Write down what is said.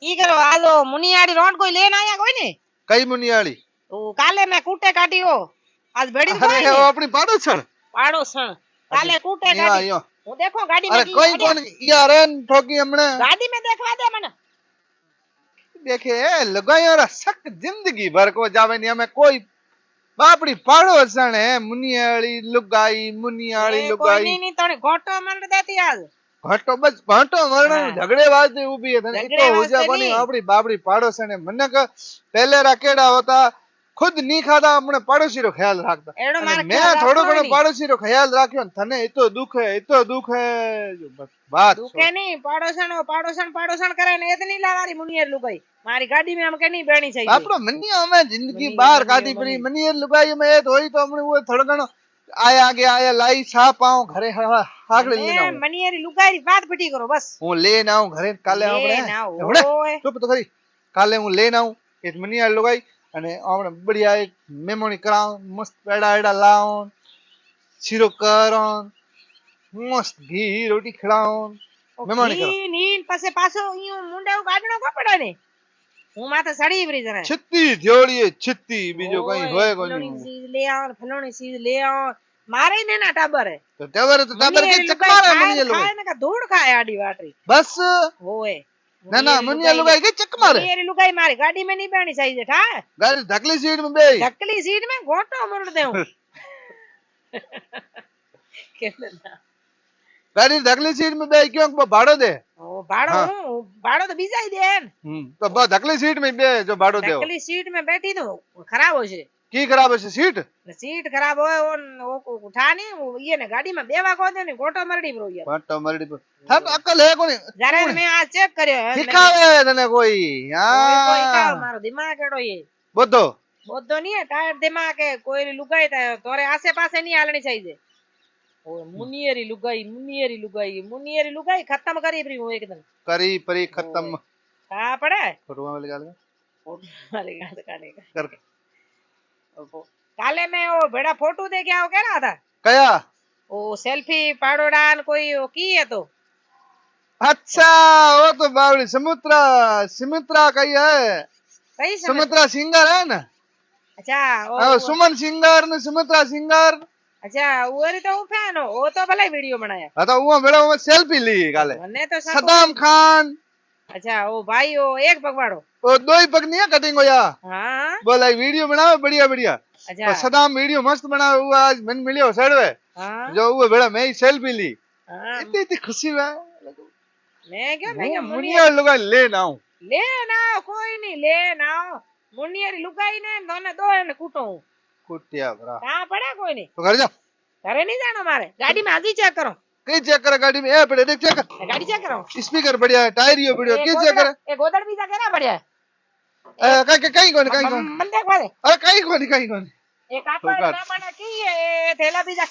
की करो आलो मुनियाड़ी रोड कोई लेन आया कोई ने कई मुनियाड़ी तो काले मैं कूटे काटी हो आज भेड़ी तो अरे कोई वो ने अपनी पाड़ोसण पाड़ोसन काले कूटे यो काटी यो હું देखो गाड़ी में अरे की कोई बढ़िया। कौन यार ठोकी हमने गाड़ी में देखवा दे मने देखे लगायो रा सक जिंदगी भर को जावे नहीं हमें कोई बापड़ी पाड़ोसण है मुनियाड़ी लुगाई मुनियाड़ी ए कोई लुगाई नहीं तोने घोटो मंड देती आज घटो बस घटो मरण हाँ। झगड़े वास्ते उभी है तने झगड़े इतो हो जा वास्ते कोनी नहीं। आपड़ी बापड़ी पाड़ोसण है मने का पहले राकेड़ा होता खुद नहीं खाता अपने पड़ोसी रो ख्याल रखता एड़ो अने मार मैं ख्याल थोड़ो राखो घणो नहीं पड़ोसी रो ख्याल राख्यो ने थने इतो दुख है जो बस बात दुखे नहीं पाड़ोसन पाड़ोसन करे ने इतनी लावारी मुनियर लुगाई मारी गाड़ी में हम के नहीं बेणी चाहिए आपड़ो मनियो में जिंदगी मनियो, बाहर मनियो, काटी पड़ी मनियर लुगाई में ए होई तो हमने वो थोड़ो घणो आया गया आया लाई सा पाऊं घरे हागड़े लेना मैं मनियरी लुगाई बात फटी करो बस हूं लेन आऊं घरे काले ले આપણે ना આપણે ओए ચૂપ તો ખરી કાલે હું લઈને આવું એક મનિયાળ લગાઈ અને આપણે બઢિયા એક મેમોની કરાઉં મસ્ત પેડા એડા લાવું શીરો કરાઉં મસ્ત ઘી રોટી ખવડાવું મેમોની કરાઉં ઘી નીન પછી પાછો ઈયો મુંડે ગાડણો કપડા ને હું માથે સડી ભરી જરા છત્તી જોડીએ છત્તી બીજો કઈ હોય કોઈ ફલોણી નહીં ચીજ ले आओ फलोनी चीज ले आओ मारे ने ना टाबर है તો ટાબર કે ચકમારે મનિયાળ खाए લગાઈ ना का धूड़ खाए आडी वाटरी બસ होए ના ના મનિયાળ લગાઈ કે ચકમારે मेरी लुगाई मारी गाड़ी में नहीं बैठी चाहिए था ગાડી ઢકલી સીટ में બેહી ढकली सीट में घोटो मर देऊं ગાડી ઢકલી સીટ में બેહી क्यों ભાડો દે ओ भाड़ो तो बीजा ही देन તો બસ ઢકલી સીટ में બે જો ભાડો દેવો ढकली सीट में बैठी तो खराब हो छे की खराब है सीट सीट खराब होए ओ उठा नहीं ये ने गाड़ी में बेवा को दे ने घोटो मरडी ब्रो यार पाटो मरडी पर था अकल है कोनी जरा मैं आज चेक करयो है सिखावे तने कोई कोई का हां मारो दिमाग केड़ो ये बोधो बोधो नहीं है टायर दिमाग है कोई लुगाई तोरे आसे पासे नहीं हालनी चाहिए ओ मुनियरी लुगाई खत्म करी फ्री हूं एकदम करी परी खत्म का पड़े फोटो वाली गाल फोटो वाली गाल काने कर काले में वो बड़ा फोटो दे के आओ कह रहा था कया वो सेल्फी पाड़ोडान कोई वो की है तो अच्छा वो तो बावड़ी सुमित्रा कही है कई सुमित्रा सिंगर है ना अच्छा सुमन सिंगर ने सुमित्रा सिंगर अच्छा वो री तो हूं फैन हो वो तो भला वीडियो बनाया हां तो वो मेरा वो सेल्फी ली काले मने तो सदाम खान अच्छा वो भाई वो एक पगवाड़ो वो दो ही पग नहीं है कटिंग होया हां बोला वीडियो बनाओ बढ़िया बढ़िया अच्छा सदाम वीडियो मस्त बनावे वो आज मन मिलियो सड़वे हां जो वो बड़ा मैं ही सेल्फी ली हां इतनी खुशी हुआ मैं क्या मुनिया लुगा ले ना कोई नहीं ले ना मुनियरी लुगाई ने दोने दो ने कूटो कुटिया भरा कहां पड़े कोई नहीं तो घर जा घरे नहीं जाना मारे गाड़ी में आजी चेक करो कई चेक कर गाड़ी में ए पड़े देख चेक कर गाड़ी चेक करो स्पीकर बढ़िया है टायर यो बढ़िया की चेक कर ए गोदड़ भी जा केना बढ़िया कहीं कौन मन देख वाले अरे कहीं कौन एक आपन ना माने की थैला भी जा